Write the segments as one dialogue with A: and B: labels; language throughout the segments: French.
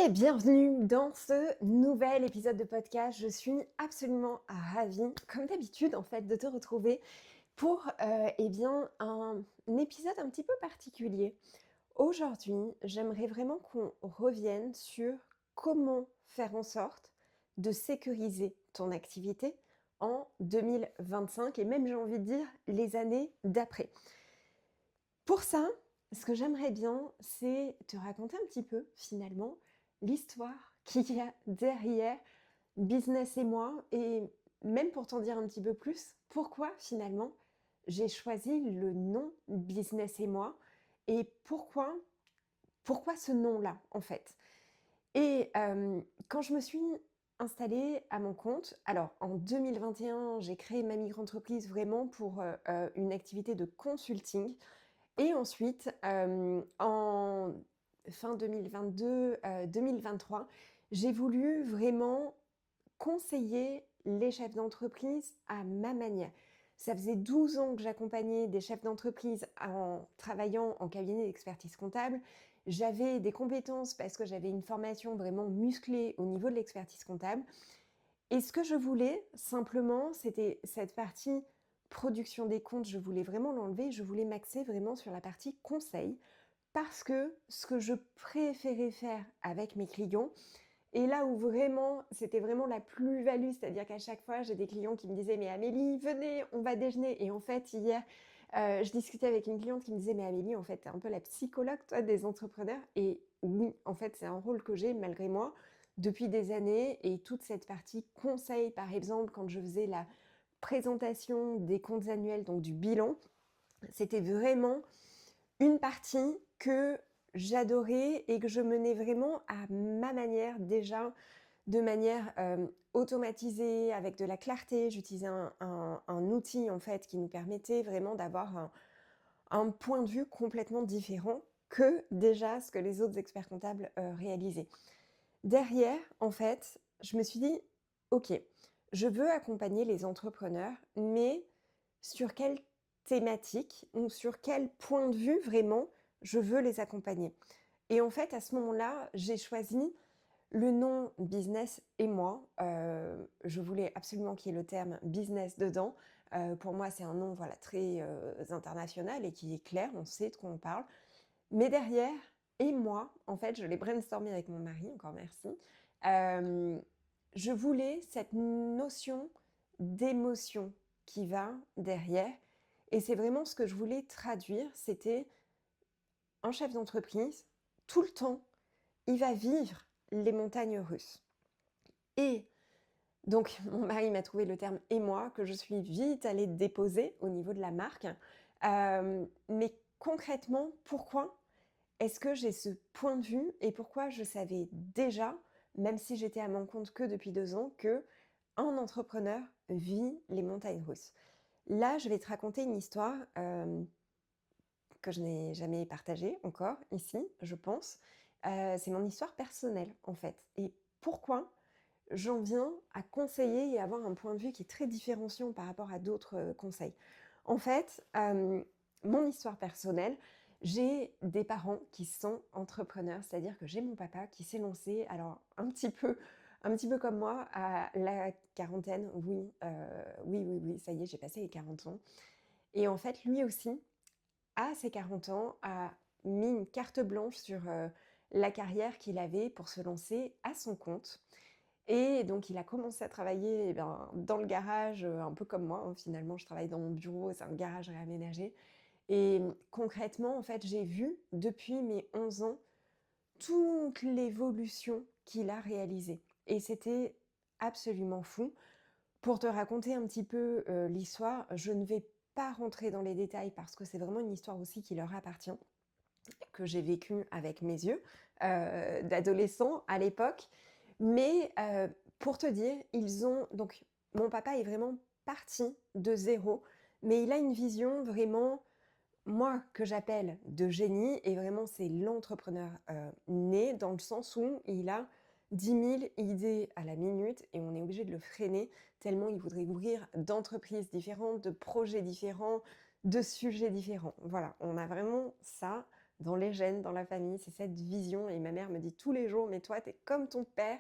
A: Et bienvenue dans ce nouvel épisode de podcast. Je suis absolument ravie, comme d'habitude en fait, de te retrouver pour un épisode un petit peu particulier. Aujourd'hui, j'aimerais vraiment qu'on revienne sur comment faire en sorte de sécuriser ton activité en 2025 et même j'ai envie de dire les années d'après. Pour ça, ce que j'aimerais bien, c'est te raconter un petit peu, finalement, l'histoire qu'il y a derrière Business et moi, et même pour t'en dire un petit peu plus, pourquoi finalement j'ai choisi le nom Business et moi, et pourquoi ce nom-là, en fait. Et quand je me suis installée à mon compte, alors en 2021, j'ai créé ma micro-entreprise vraiment pour une activité de consulting. Et ensuite, en fin 2022, 2023, j'ai voulu vraiment conseiller les chefs d'entreprise à ma manière. Ça faisait 12 ans que j'accompagnais des chefs d'entreprise en travaillant en cabinet d'expertise comptable. J'avais des compétences parce que j'avais une formation vraiment musclée au niveau de l'expertise comptable. Et ce que je voulais simplement, c'était cette partie production des comptes, je voulais vraiment l'enlever, je voulais m'axer vraiment sur la partie conseil, parce que ce que je préférais faire avec mes clients, et là où vraiment, c'était vraiment la plus-value, c'est-à-dire qu'à chaque fois, j'ai des clients qui me disaient: «Mais Amélie, venez, on va déjeuner». Et en fait, hier, je discutais avec une cliente qui me disait: «Mais Amélie, en fait, tu es un peu la psychologue, toi, des entrepreneurs». Et oui, en fait, c'est un rôle que j'ai malgré moi depuis des années, et toute cette partie conseil, par exemple, quand je faisais la présentation des comptes annuels, donc du bilan, c'était vraiment une partie que j'adorais et que je menais vraiment à ma manière, déjà de manière automatisée, avec de la clarté. J'utilisais un outil en fait qui nous permettait vraiment d'avoir un point de vue complètement différent que déjà ce que les autres experts comptables réalisaient. Derrière, en fait, je me suis dit: «OK, je veux accompagner les entrepreneurs, mais sur quelle thématique ou sur quel point de vue vraiment je veux les accompagner?» Et en fait, à ce moment-là, j'ai choisi le nom Business et moi. Je voulais absolument qu'il y ait le terme business dedans. Pour moi, c'est un nom, voilà, très, international et qui est clair, on sait de quoi on parle. Mais derrière et moi, en fait, je l'ai brainstormé avec mon mari, encore merci. Hem, je voulais cette notion d'émotion qui va derrière, et c'est vraiment ce que je voulais traduire. C'était un chef d'entreprise, tout le temps, il va vivre les montagnes russes. Et donc mon mari m'a trouvé le terme «émoi» que je suis vite allée déposer au niveau de la marque. Mais concrètement, pourquoi est-ce que j'ai ce point de vue et pourquoi je savais déjà, même si j'étais à mon compte que depuis 2 ans, qu'un entrepreneur vit les montagnes russes? Là, je vais te raconter une histoire, que je n'ai jamais partagée encore ici, je pense. C'est mon histoire personnelle, en fait. Et pourquoi j'en viens à conseiller et avoir un point de vue qui est très différenciant par rapport à d'autres, conseils. En fait, mon histoire personnelle, j'ai des parents qui sont entrepreneurs, c'est-à-dire que j'ai mon papa qui s'est lancé, alors un petit peu comme moi à la quarantaine, oui, oui, ça y est, j'ai passé les 40 ans. Et en fait, lui aussi, à ses 40 ans, a mis une carte blanche sur, la carrière qu'il avait pour se lancer à son compte. Et donc il a commencé à travailler, dans le garage, un peu comme moi, hein, finalement. Je travaille dans mon bureau, c'est un garage réaménagé. Et concrètement, en fait, j'ai vu depuis mes 11 ans toute l'évolution qu'il a réalisée, et c'était absolument fou. Pour te raconter un petit peu, l'histoire, je ne vais pas rentrer dans les détails parce que c'est vraiment une histoire aussi qui leur appartient, que j'ai vécue avec mes yeux, d'adolescent à l'époque. Mais pour te dire, ils ont donc mon papa est vraiment parti de zéro, mais il a une vision vraiment, moi, que j'appelle de génie, et vraiment c'est l'entrepreneur, né, dans le sens où il a 10 000 idées à la minute et on est obligé de le freiner tellement il voudrait ouvrir d'entreprises différentes, de projets différents, de sujets différents. Voilà, on a vraiment ça dans les gènes, dans la famille, c'est cette vision et ma mère me dit tous les jours: «Mais toi, tu es comme ton père,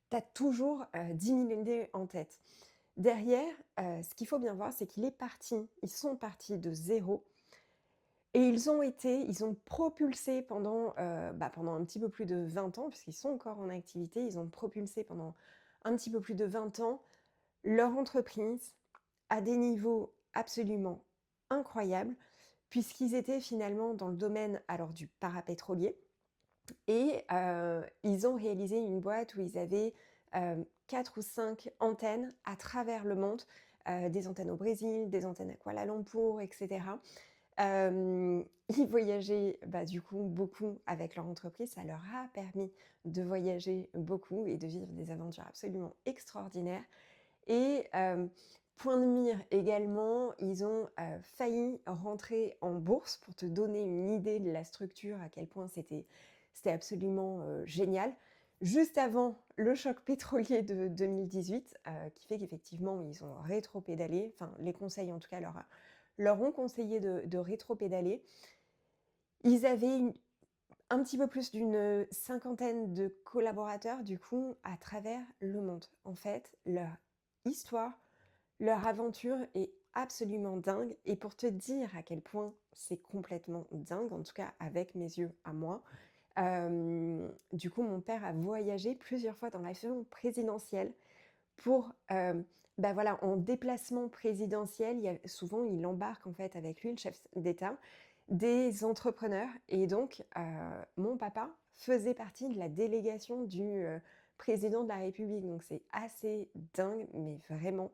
A: tu as toujours, 10 000 idées en tête». Derrière, ce qu'il faut bien voir, c'est ils sont partis de zéro et ils ont propulsé pendant un petit peu plus de 20 ans, puisqu'ils sont encore en activité, ils ont propulsé pendant un petit peu plus de 20 ans leur entreprise à des niveaux absolument incroyables, puisqu'ils étaient finalement dans le domaine alors du parapétrolier et ils ont réalisé une boîte où ils avaient, 4 ou 5 antennes à travers le monde, des antennes au Brésil, des antennes à Kuala Lumpur et cetera. Ils voyageaient, du coup, beaucoup avec leur entreprise. Ça leur a permis de voyager beaucoup et de vivre des aventures absolument extraordinaires et point de mire également, ils ont, failli rentrer en bourse pour te donner une idée de la structure, à quel point c'était absolument, génial. Juste avant le choc pétrolier de 2018, qui fait qu'effectivement ils ont rétropédalé, enfin les conseils en tout cas leur ont conseillé de rétropédaler. Ils avaient un petit peu plus d'une cinquantaine de collaborateurs du coup à travers le monde. En fait, leur histoire, leur aventure est absolument dingue et pour te dire à quel point c'est complètement dingue, en tout cas avec mes yeux à moi, du coup mon père a voyagé plusieurs fois dans l'avion présidentiel pour, voilà, en déplacement présidentiel, souvent il embarque en fait avec lui, le chef d'État, des entrepreneurs et donc mon papa faisait partie de la délégation du, président de la République donc c'est assez dingue mais vraiment.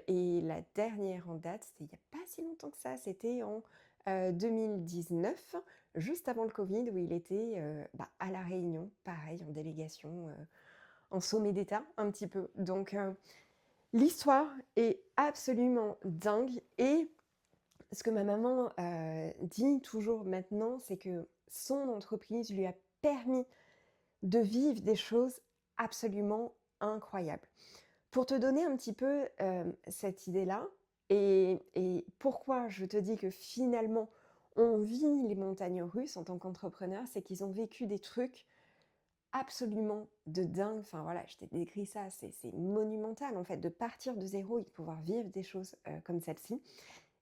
A: Et la dernière en date, c'était il n'y a pas si longtemps que ça, c'était en, 2019, juste avant le covid où il était, à La Réunion, pareil en délégation, en sommet d'État un petit peu. Donc, l'histoire est absolument dingue et ce que ma maman, dit toujours maintenant, c'est que son entreprise lui a permis de vivre des choses absolument incroyables. Pour te donner un petit peu, cette idée-là et pourquoi je te dis que finalement on vit les montagnes russes en tant qu'entrepreneur, c'est qu'ils ont vécu des trucs absolument de dingue. Enfin voilà, je t'ai décrit ça, c'est monumental en fait de partir de zéro et de pouvoir vivre des choses, comme celle-ci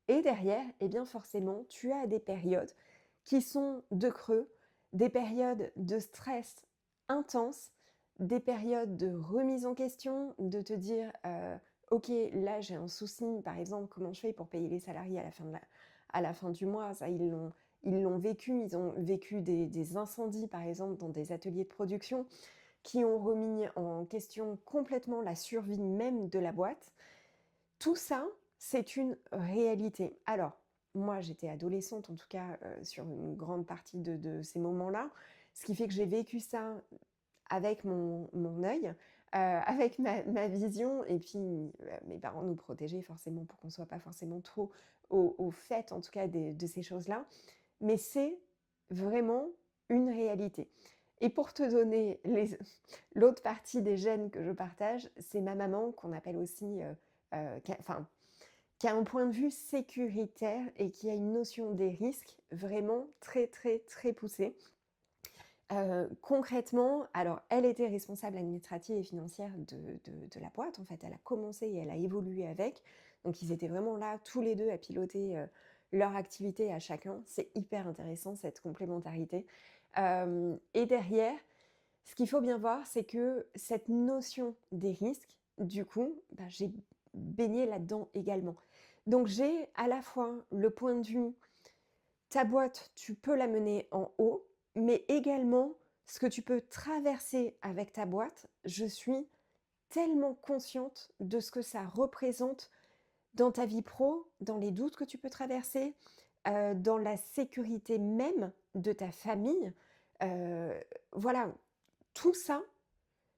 A: et derrière, eh bien forcément, tu as des périodes qui sont de creux, des périodes de stress intense, des périodes de remise en question, de te dire, OK, là j'ai un souci, par exemple, comment je fais pour payer les salariés à la fin du mois? Ça, ils l'ont vécu, ils ont vécu des incendies, par exemple, dans des ateliers de production qui ont remis en question complètement la survie même de la boîte. Tout ça, c'est une réalité. Alors, moi, j'étais adolescente, en tout cas, sur une grande partie de ces moments-là, ce qui fait que j'ai vécu ça avec mon œil, avec ma vision et puis, mes parents nous protégeaient forcément pour qu'on ne soit pas forcément trop au fait, en tout cas, de ces choses-là. Mais c'est vraiment une réalité et pour te donner l'autre partie des gènes que je partage, c'est ma maman qu'on appelle aussi, qui a un point de vue sécuritaire et qui a une notion des risques vraiment très, très, très poussée. Concrètement, alors elle était responsable administrative et financière de la boîte, en fait. Elle a commencé et elle a évolué avec. Donc ils étaient vraiment là, tous les 2 à piloter, leur activité à chacun. C'est hyper intéressant cette complémentarité. Et derrière, ce qu'il faut bien voir, c'est que cette notion des risques, du coup, j'ai baigné là-dedans également. Donc j'ai à la fois le point de vue, ta boîte, tu peux la mener en haut, mais également ce que tu peux traverser avec ta boîte. Je suis tellement consciente de ce que ça représente dans ta vie pro, dans les doutes que tu peux traverser, dans la sécurité même de ta famille. Voilà, tout ça,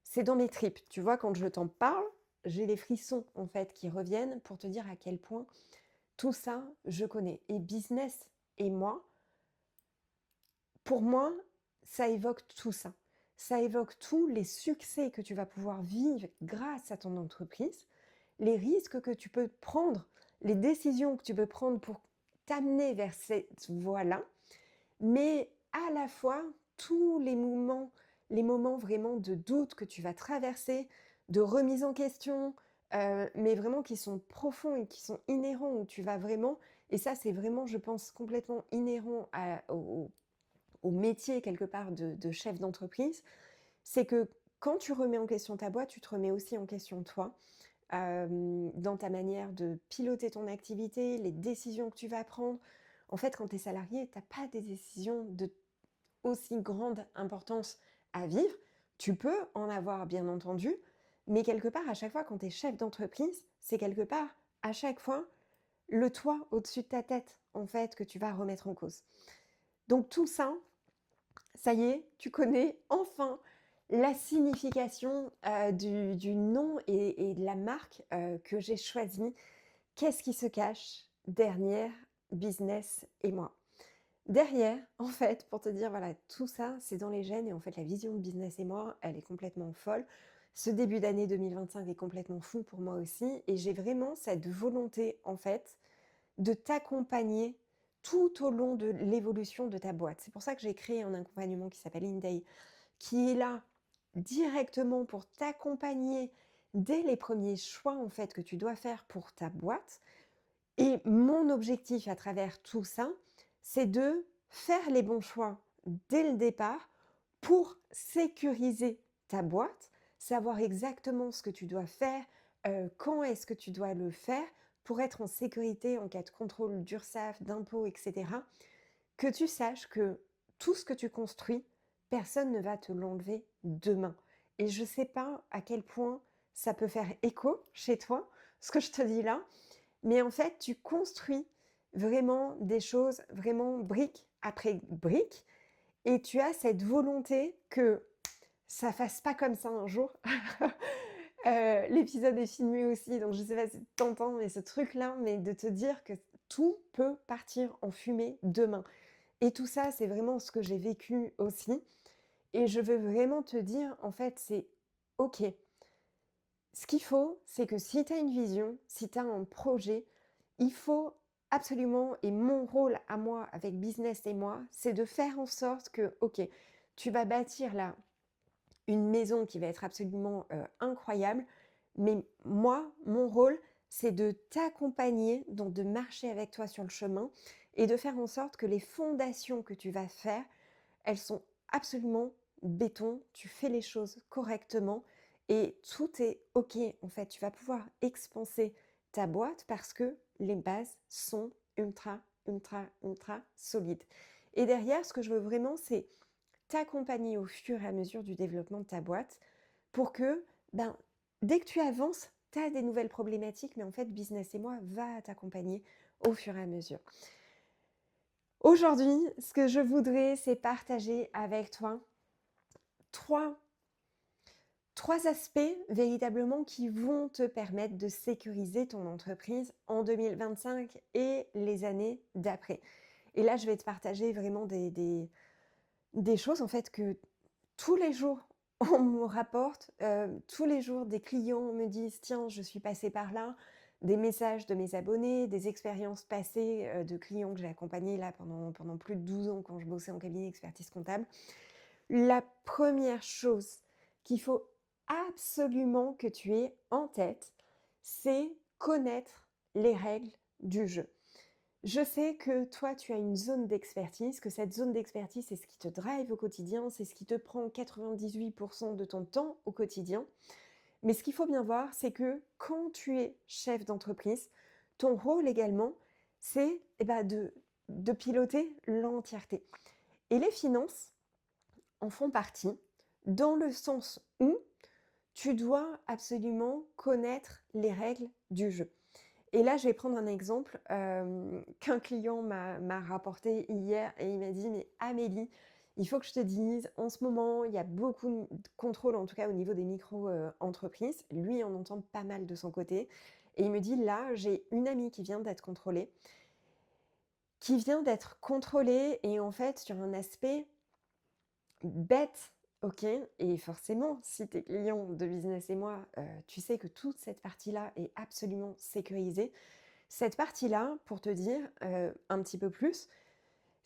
A: c'est dans mes tripes. Tu vois, quand je t'en parle, j'ai les frissons en fait qui reviennent pour te dire à quel point tout ça, je connais. Et business et moi, pour moi, ça évoque tout ça. Ça évoque tous les succès que tu vas pouvoir vivre grâce à ton entreprise, les risques que tu peux prendre, les décisions que tu peux prendre pour t'amener vers cette voie-là, mais à la fois tous les moments vraiment de doute que tu vas traverser, de remise en question, mais vraiment qui sont profonds et qui sont inhérents, où tu vas vraiment et ça c'est vraiment je pense complètement inhérent au métier quelque part de chef d'entreprise, c'est que quand tu remets en question ta boîte, tu te remets aussi en question toi, dans ta manière de piloter ton activité, les décisions que tu vas prendre. En fait, quand tu es salarié, tu as pas des décisions de aussi grande importance à vivre. Tu peux en avoir bien entendu, mais quelque part, à chaque fois, quand tu es chef d'entreprise, c'est quelque part, à chaque fois, le toit au-dessus de ta tête, en fait, que tu vas remettre en cause. Donc tout ça, ça y est, tu connais enfin la signification du nom et de la marque que j'ai choisi. Qu'est-ce qui se cache derrière Business et moi? Derrière, en fait, pour te dire, voilà, tout ça, c'est dans les gènes et en fait, la vision de Business et moi, elle est complètement folle. Ce début d'année 2025 est complètement fou pour moi aussi et j'ai vraiment cette volonté, en fait, de t'accompagner tout au long de l'évolution de ta boîte. C'est pour ça que j'ai créé un accompagnement qui s'appelle Inday, qui est là directement pour t'accompagner dès les premiers choix, en fait, que tu dois faire pour ta boîte. Et mon objectif à travers tout ça, c'est de faire les bons choix dès le départ pour sécuriser ta boîte, savoir exactement ce que tu dois faire, quand est-ce que tu dois le faire pour être en sécurité en cas de contrôle d'URSSAF, d'impôts, etc. Que tu saches que tout ce que tu construis, personne ne va te l'enlever demain. Et je ne sais pas à quel point ça peut faire écho chez toi, ce que je te dis là, mais en fait, tu construis vraiment des choses, vraiment brique après brique, et tu as cette volonté que ça fasse pas comme ça un jour. L'épisode est filmé aussi, donc je sais pas si tu entends, mais ce truc-là, mais de te dire que tout peut partir en fumée demain. Et tout ça, c'est vraiment ce que j'ai vécu aussi. Et je veux vraiment te dire, en fait, c'est OK. Ce qu'il faut, c'est que si tu as une vision, si tu as un projet, il faut absolument, et mon rôle à moi avec Business et moi, c'est de faire en sorte que, OK, tu vas bâtir là une maison qui va être absolument incroyable, mais moi, mon rôle, c'est de t'accompagner, donc de marcher avec toi sur le chemin et de faire en sorte que les fondations que tu vas faire, elles sont absolument béton, tu fais les choses correctement et tout est OK. En fait, tu vas pouvoir expanser ta boîte parce que les bases sont ultra, ultra, ultra solides. Et derrière, ce que je veux vraiment, c'est t'accompagner au fur et à mesure du développement de ta boîte pour que, ben, dès que tu avances, tu as des nouvelles problématiques, mais en fait, Business et moi va t'accompagner au fur et à mesure. Aujourd'hui, ce que je voudrais, c'est partager avec toi trois aspects véritablement qui vont te permettre de sécuriser ton entreprise en 2025 et les années d'après. Et là, je vais te partager vraiment des choses en fait que tous les jours, on me rapporte, tous les jours, des clients me disent: «Tiens, je suis passé par là», des messages de mes abonnés, des expériences passées, de clients que j'ai accompagnés là pendant plus de 12 ans quand je bossais en cabinet d'expertise comptable. La première chose qu'il faut absolument que tu aies en tête, c'est connaître les règles du jeu. Je sais que toi, tu as une zone d'expertise, que cette zone d'expertise, c'est ce qui te drive au quotidien, c'est ce qui te prend 98% de ton temps au quotidien. Mais ce qu'il faut bien voir, c'est que quand tu es chef d'entreprise, ton rôle également, c'est de piloter l'entièreté. Et les finances en font partie, dans le sens où tu dois absolument connaître les règles du jeu. Et là, je vais prendre un exemple qu'un client m'a rapporté hier et il m'a dit: «Mais Amélie, il faut que je te dise, en ce moment, il y a beaucoup de contrôle, en tout cas au niveau des micro-entreprises». Lui en entend pas mal de son côté et il me dit: «Là, j'ai une amie qui vient d'être contrôlée et en fait, sur un aspect bête, OK, et forcément, si tu es client de Business et moi, tu sais que toute cette partie-là est absolument sécurisée. Cette partie-là, pour te dire, un petit peu plus,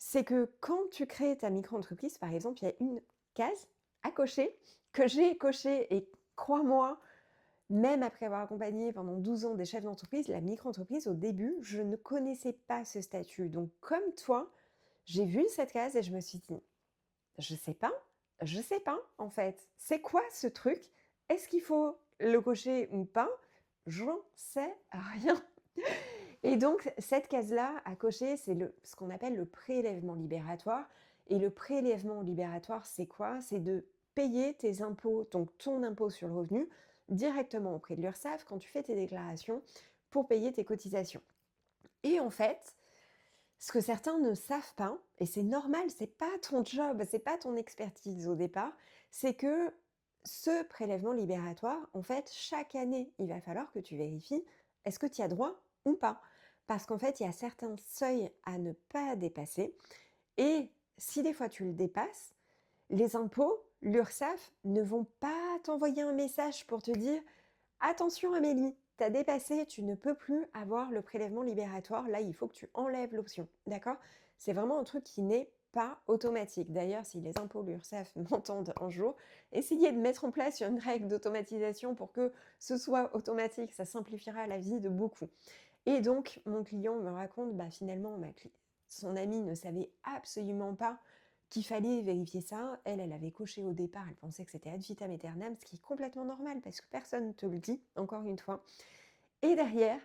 A: C'est que quand tu crées ta micro-entreprise, par exemple, il y a une case à cocher que j'ai cochée et crois-moi, même après avoir accompagné pendant 12 ans des chefs d'entreprise, la micro-entreprise, au début, je ne connaissais pas ce statut. Donc comme toi, j'ai vu cette case et je me suis dit: «Je sais pas, je sais pas en fait. C'est quoi ce truc? Est-ce qu'il faut le cocher ou pas? J'en sais rien». Et donc, cette case-là à cocher, c'est ce qu'on appelle le prélèvement libératoire. Et le prélèvement libératoire, c'est quoi? C'est de payer tes impôts, donc ton impôt sur le revenu, directement auprès de l'URSSAF quand tu fais tes déclarations pour payer tes cotisations. Et en fait, ce que certains ne savent pas, et c'est normal, c'est pas ton job, c'est pas ton expertise au départ, c'est que ce prélèvement libératoire, en fait, chaque année, il va falloir que tu vérifies est-ce que tu y as droit ou pas. Parce qu'en fait, il y a certains seuils à ne pas dépasser. Et si des fois tu le dépasses, les impôts, l'URSSAF, ne vont pas t'envoyer un message pour te dire attention Amélie, tu as dépassé, tu ne peux plus avoir le prélèvement libératoire. Là, il faut que tu enlèves l'option. D'accord? C'est vraiment un truc qui n'est pas automatique. D'ailleurs, si les impôts, l'URSSAF m'entendent un jour, essayez de mettre en place une règle d'automatisation pour que ce soit automatique. Ça simplifiera la vie de beaucoup. Et donc, mon client me raconte, finalement, son amie ne savait absolument pas qu'il fallait vérifier ça. Elle avait coché au départ, elle pensait que c'était ad vitam aeternam, ce qui est complètement normal parce que personne ne te le dit, encore une fois. Et derrière,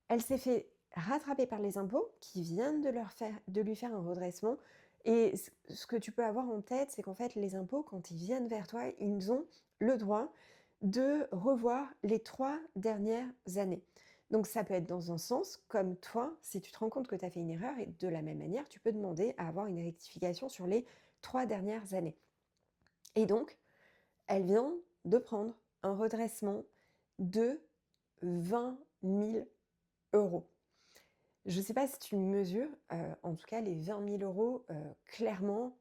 A: elle s'est fait rattraper par les impôts qui viennent de lui faire un redressement. Et ce que tu peux avoir en tête, c'est qu'en fait, les impôts, quand ils viennent vers toi, ils ont le droit de revoir les 3 dernières années. Donc ça peut être dans un sens, comme toi, si tu te rends compte que tu as fait une erreur, et de la même manière, tu peux demander à avoir une rectification sur les 3 dernières années. Et donc, elle vient de prendre un redressement de 20 000 euros. Je ne sais pas si tu mesures, en tout cas les 20 000 euros, clairement,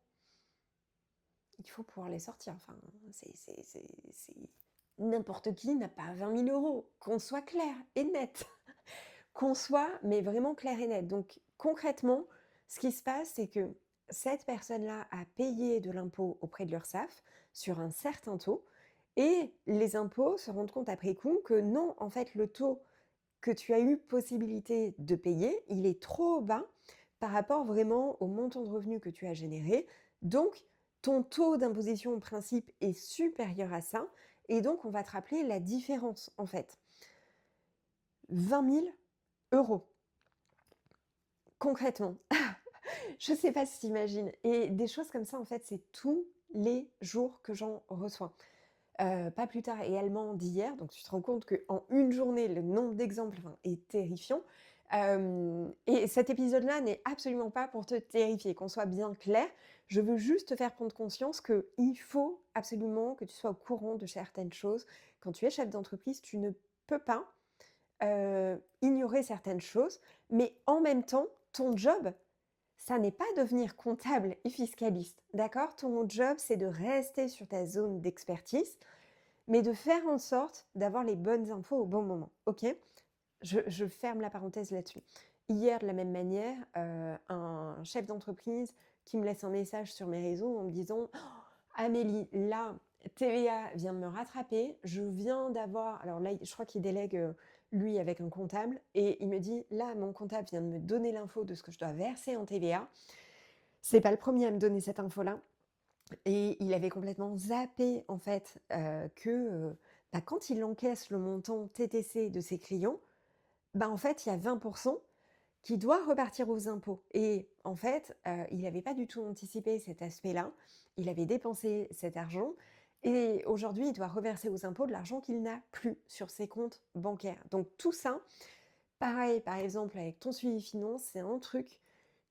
A: il faut pouvoir les sortir. Enfin, c'est n'importe qui n'a pas 20 000 euros. Qu'on soit clair et net. Qu'on soit, mais vraiment clair et net. Donc concrètement, ce qui se passe, c'est que cette personne-là a payé de l'impôt auprès de l'URSSAF sur un certain taux et les impôts se rendent compte après coup que non, en fait, le taux que tu as eu possibilité de payer, il est trop bas par rapport vraiment au montant de revenus que tu as généré. Donc, ton taux d'imposition au principe est supérieur à ça. Et donc, on va te rappeler la différence, en fait. 20 000 euros, concrètement. Je ne sais pas si tu imagines. Et des choses comme ça, en fait, c'est tous les jours que j'en reçois. Pas plus tard également d'hier, donc tu te rends compte qu'en une journée, le nombre d'exemples, est terrifiant. Et cet épisode-là n'est absolument pas pour te terrifier, qu'on soit bien clair. Je veux juste te faire prendre conscience qu'il faut absolument que tu sois au courant de certaines choses. Quand tu es chef d'entreprise, tu ne peux pas, ignorer certaines choses, mais en même temps, ton job, ça n'est pas devenir comptable et fiscaliste, d'accord? Ton job, c'est de rester sur ta zone d'expertise, mais de faire en sorte d'avoir les bonnes infos au bon moment, OK? Je ferme la parenthèse là-dessus. Hier, de la même manière, un chef d'entreprise qui me laisse un message sur mes réseaux en me disant: «Oh, Amélie, là, TVA vient de me rattraper, je viens d'avoir» alors là, je crois qu'il délègue, lui avec un comptable et il me dit: «Là, mon comptable vient de me donner l'info de ce que je dois verser en TVA». C'est pas le premier à me donner cette info-là. Et il avait complètement zappé en fait, quand il encaisse le montant TTC de ses clients, en fait, il y a 20 qui doit repartir aux impôts et en fait, il n'avait pas du tout anticipé cet aspect-là. Il avait dépensé cet argent et aujourd'hui, il doit reverser aux impôts de l'argent qu'il n'a plus sur ses comptes bancaires. Donc tout ça, pareil, par exemple avec ton suivi finance, c'est un truc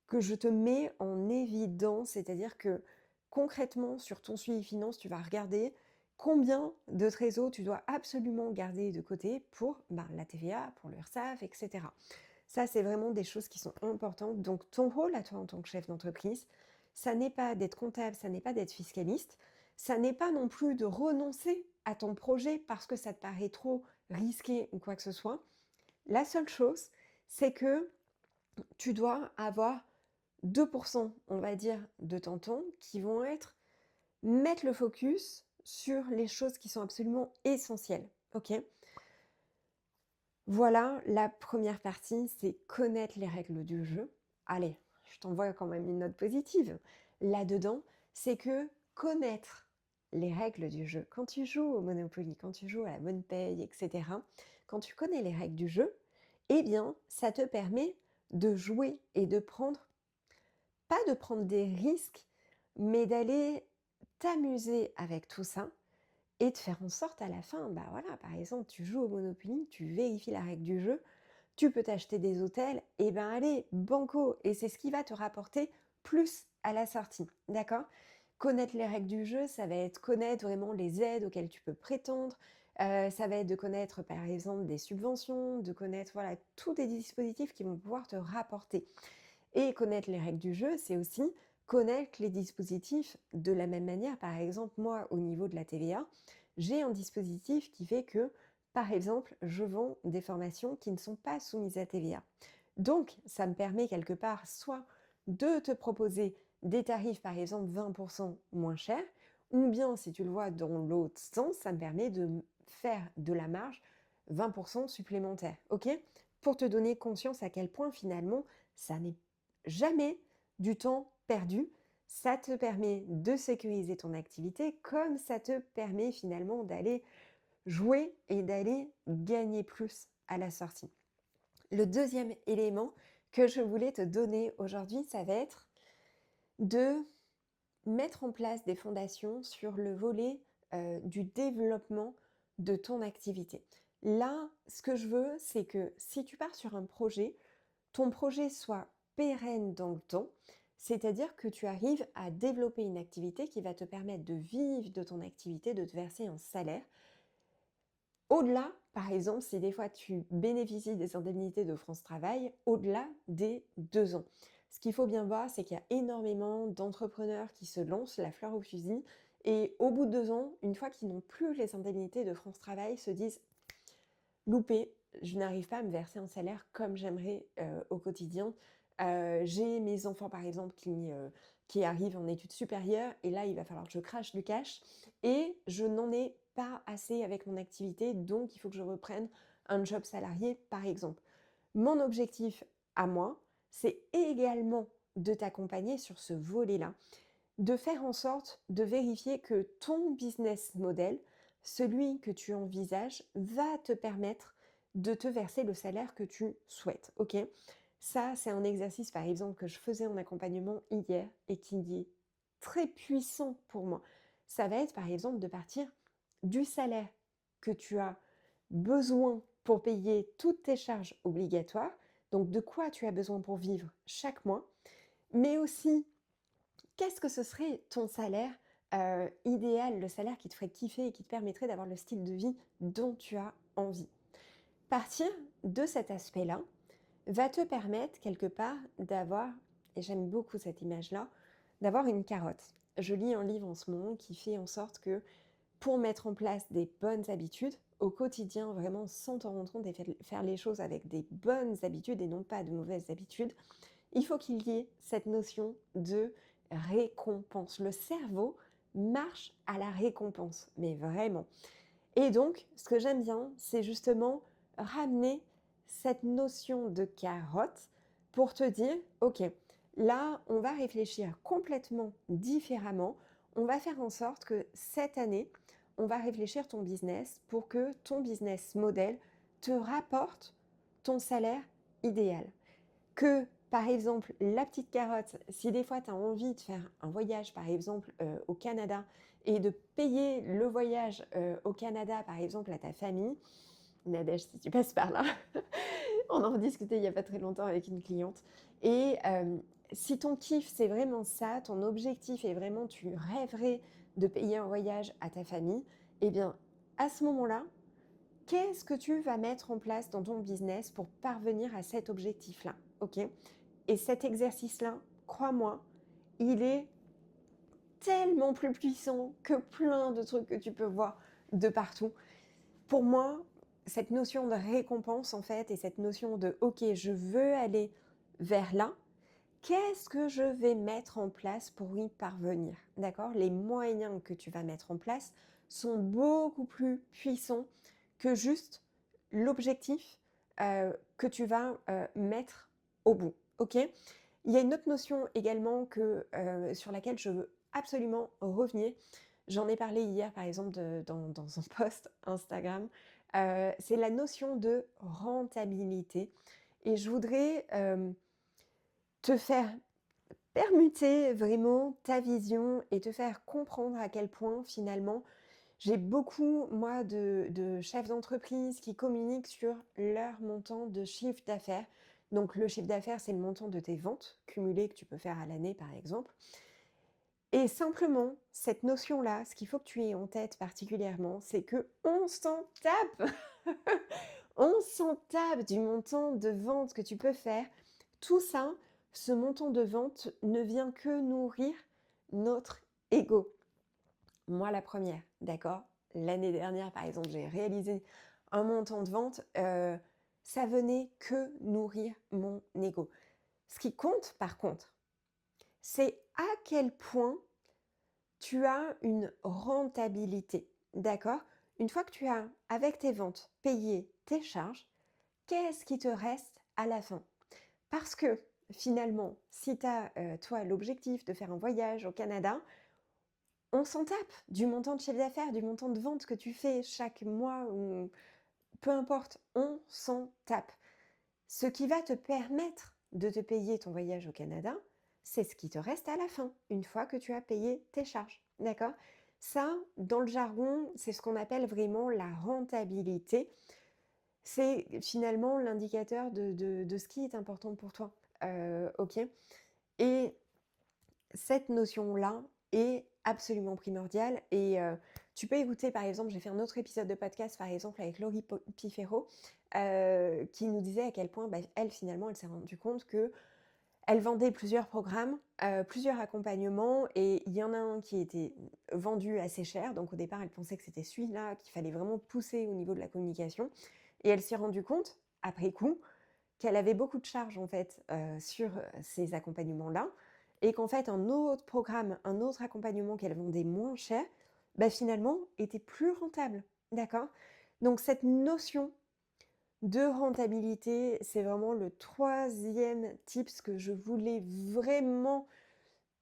A: que je te mets en évidence, c'est-à-dire que concrètement, sur ton suivi finance, tu vas regarder combien de trésors tu dois absolument garder de côté pour la TVA, pour l'URSSAF, etc. Ça, c'est vraiment des choses qui sont importantes. Donc, ton rôle à toi en tant que chef d'entreprise, ça n'est pas d'être comptable, ça n'est pas d'être fiscaliste, ça n'est pas non plus de renoncer à ton projet parce que ça te paraît trop risqué ou quoi que ce soit. La seule chose, c'est que tu dois avoir 2%, on va dire, de ton temps qui vont être mettre le focus sur les choses qui sont absolument essentielles. OK? Voilà, la première partie, c'est connaître les règles du jeu. Allez, je t'envoie quand même une note positive. Là-dedans, c'est que connaître les règles du jeu, quand tu joues au Monopoly, quand tu joues à la bonne paye, etc., quand tu connais les règles du jeu, eh bien, ça te permet de jouer et de prendre, pas de prendre des risques, mais d'aller t'amuser avec tout ça et de faire en sorte à la fin, bah voilà, par exemple, tu joues au Monopoly, tu vérifies la règle du jeu, tu peux t'acheter des hôtels, et ben allez, banco, et c'est ce qui va te rapporter plus à la sortie, d'accord? Connaître les règles du jeu, ça va être connaître vraiment les aides auxquelles tu peux prétendre, ça va être de connaître par exemple des subventions, de connaître voilà tous des dispositifs qui vont pouvoir te rapporter. Et connaître les règles du jeu, c'est aussi connaître les dispositifs de la même manière. Par exemple, moi, au niveau de la TVA, j'ai un dispositif qui fait que, par exemple, je vends des formations qui ne sont pas soumises à TVA. Donc, ça me permet quelque part soit de te proposer des tarifs, par exemple, 20% moins chers, ou bien, si tu le vois dans l'autre sens, ça me permet de faire de la marge 20% supplémentaire. OK? Pour te donner conscience à quel point, finalement, ça n'est jamais du temps perdu. Ça te permet de sécuriser ton activité comme ça te permet finalement d'aller jouer et d'aller gagner plus à la sortie. Le deuxième élément que je voulais te donner aujourd'hui, ça va être de mettre en place des fondations sur le volet du développement de ton activité. Là, ce que je veux, c'est que si tu pars sur un projet, ton projet soit pérenne dans le temps, c'est-à-dire que tu arrives à développer une activité qui va te permettre de vivre de ton activité, de te verser un salaire. Au-delà, par exemple, si des fois tu bénéficies des indemnités de France Travail, au-delà des 2 ans. Ce qu'il faut bien voir, c'est qu'il y a énormément d'entrepreneurs qui se lancent la fleur au fusil et au bout de 2 ans, une fois qu'ils n'ont plus les indemnités de France Travail, se disent loupé, je n'arrive pas à me verser un salaire comme j'aimerais au quotidien. J'ai mes enfants par exemple qui arrivent en études supérieures et là il va falloir que je crache du cash et je n'en ai pas assez avec mon activité, donc il faut que je reprenne un job salarié par exemple. Mon objectif à moi, c'est également de t'accompagner sur ce volet-là, de faire en sorte de vérifier que ton business model, celui que tu envisages, va te permettre de te verser le salaire que tu souhaites. Ok? Ça, c'est un exercice, par exemple, que je faisais en accompagnement hier et qui est très puissant pour moi. Ça va être, par exemple, de partir du salaire que tu as besoin pour payer toutes tes charges obligatoires, donc de quoi tu as besoin pour vivre chaque mois, mais aussi qu'est-ce que ce serait ton salaire idéal, le salaire qui te ferait kiffer et qui te permettrait d'avoir le style de vie dont tu as envie. Partir de cet aspect-là va te permettre quelque part d'avoir, et j'aime beaucoup cette image-là, d'avoir une carotte. Je lis un livre en ce moment qui fait en sorte que pour mettre en place des bonnes habitudes au quotidien, vraiment sans t'en rendre compte et faire les choses avec des bonnes habitudes et non pas de mauvaises habitudes, il faut qu'il y ait cette notion de récompense. Le cerveau marche à la récompense, mais vraiment. Et donc, ce que j'aime bien, c'est justement ramener cette notion de carotte pour te dire, ok, là, on va réfléchir complètement différemment. On va faire en sorte que cette année, on va réfléchir ton business pour que ton business model te rapporte ton salaire idéal. Que, par exemple, la petite carotte, si des fois tu as envie de faire un voyage, par exemple, au Canada, et de payer le voyage au Canada, par exemple, à ta famille, Nadège, si tu passes par là, on en rediscutait il n'y a pas très longtemps avec une cliente, et si ton kiff, c'est vraiment ça, ton objectif est vraiment, tu rêverais de payer un voyage à ta famille, eh bien, à ce moment-là, qu'est-ce que tu vas mettre en place dans ton business pour parvenir à cet objectif-là, ok? Et cet exercice-là, crois-moi, il est tellement plus puissant que plein de trucs que tu peux voir de partout. Pour moi, cette notion de récompense, en fait, et cette notion de « ok, je veux aller vers là », qu'est-ce que je vais mettre en place pour y parvenir? D'accord? Les moyens que tu vas mettre en place sont beaucoup plus puissants que juste l'objectif, que tu vas, mettre au bout, OK? Il y a une autre notion également sur laquelle je veux absolument revenir. J'en ai parlé hier par exemple dans un post Instagram, c'est la notion de rentabilité et je voudrais, te faire permuter vraiment ta vision et te faire comprendre à quel point finalement j'ai beaucoup moi de chefs d'entreprise qui communiquent sur leur montant de chiffre d'affaires. Donc le chiffre d'affaires, c'est le montant de tes ventes cumulées que tu peux faire à l'année par exemple. Et simplement, cette notion-là, ce qu'il faut que tu aies en tête particulièrement, c'est qu'on s'en tape! On s'en tape du montant de vente que tu peux faire. Tout ça, ce montant de vente ne vient que nourrir notre ego. Moi, la première, d'accord? L'année dernière, par exemple, j'ai réalisé un montant de vente, ça venait que nourrir mon ego. Ce qui compte, par contre, c'est à quel point tu as une rentabilité, d'accord? Une fois que tu as, avec tes ventes, payé tes charges, qu'est-ce qui te reste à la fin? Parce que finalement, si tu as, toi, l'objectif de faire un voyage au Canada, on s'en tape du montant de chiffre d'affaires, du montant de vente que tu fais chaque mois ou peu importe, on s'en tape. Ce qui va te permettre de te payer ton voyage au Canada, c'est ce qui te reste à la fin, une fois que tu as payé tes charges, d'accord? Ça, dans le jargon, c'est ce qu'on appelle vraiment la rentabilité. C'est finalement l'indicateur de ce qui est important pour toi, OK? Et cette notion-là est absolument primordiale et tu peux écouter, par exemple, j'ai fait un autre épisode de podcast, par exemple, avec Laurie Pifero, qui nous disait à quel point, bah, elle, finalement, elle s'est rendue compte qu'elle vendait plusieurs programmes, plusieurs accompagnements et il y en a un qui était vendu assez cher. Donc au départ, elle pensait que c'était celui-là qu'il fallait vraiment pousser au niveau de la communication et elle s'est rendue compte, après coup, qu'elle avait beaucoup de charges en fait, sur, ces accompagnements-là et qu'en fait un autre programme, un autre accompagnement qu'elle vendait moins cher, bah, finalement était plus rentable, d'accord? Donc cette notion de rentabilité, c'est vraiment le troisième tips que je voulais vraiment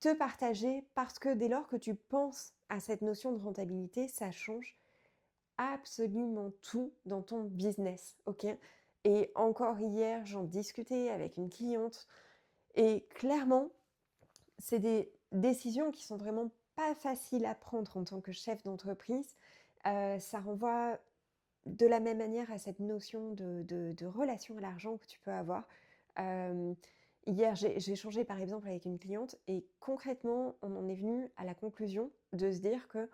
A: te partager parce que dès lors que tu penses à cette notion de rentabilité, ça change absolument tout dans ton business, OK? Et encore hier, j'en discutais avec une cliente et clairement, c'est des décisions qui sont vraiment pas faciles à prendre en tant que chef d'entreprise. Ça renvoie de la même manière à cette notion de relation à l'argent que tu peux avoir. Hem, Hier, j'ai échangé par exemple avec une cliente et concrètement, on en est venu à la conclusion de se dire que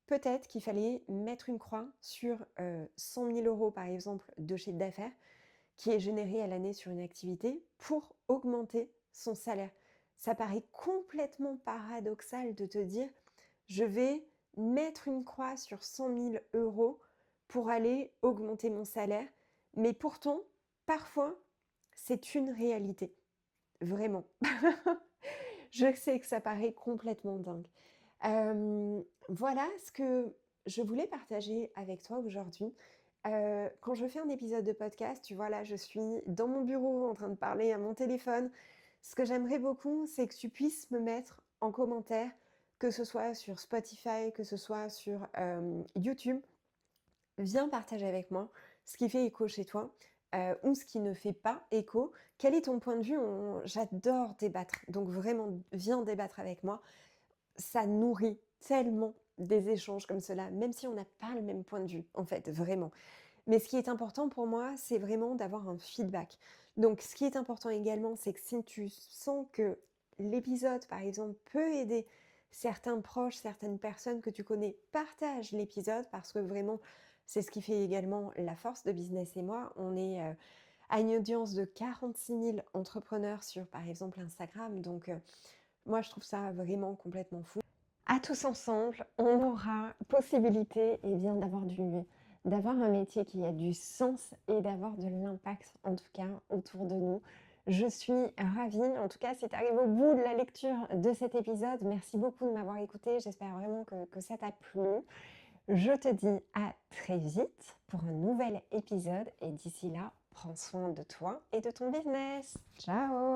A: peut-être qu'il fallait mettre une croix sur, 100 000 € par exemple de chiffre d'affaires qui est généré à l'année sur une activité pour augmenter son salaire. Ça paraît complètement paradoxal de te dire: «Je vais mettre une croix sur 100 000 € pour aller augmenter mon salaire», mais pourtant, parfois, c'est une réalité, vraiment. Je sais que ça paraît complètement dingue. Voilà ce que je voulais partager avec toi aujourd'hui. Quand je fais un épisode de podcast, tu vois, là, je suis dans mon bureau en train de parler à mon téléphone. Ce que j'aimerais beaucoup, c'est que tu puisses me mettre en commentaire, que ce soit sur Spotify, que ce soit sur, YouTube. Viens partager avec moi ce qui fait écho chez toi, ou ce qui ne fait pas écho. Quel est ton point de vue? J'adore débattre, donc vraiment, viens débattre avec moi. Ça nourrit tellement des échanges comme cela, même si on n'a pas le même point de vue, en fait, vraiment. Mais ce qui est important pour moi, c'est vraiment d'avoir un feedback. Donc, ce qui est important également, c'est que si tu sens que l'épisode, par exemple, peut aider certains proches, certaines personnes que tu connais, partage l'épisode parce que vraiment, c'est ce qui fait également la force de Business et moi. On est à une audience de 46 000 entrepreneurs sur, par exemple, Instagram. Donc, moi, je trouve ça vraiment complètement fou. À tous ensemble, on aura possibilité bien, d'avoir un métier qui a du sens et d'avoir de l'impact, en tout cas, autour de nous. Je suis ravie. En tout cas, si tu arrives au bout de la lecture de cet épisode, merci beaucoup de m'avoir écouté. J'espère vraiment que ça t'a plu. Je te dis à très vite pour un nouvel épisode et d'ici là, prends soin de toi et de ton business. Ciao!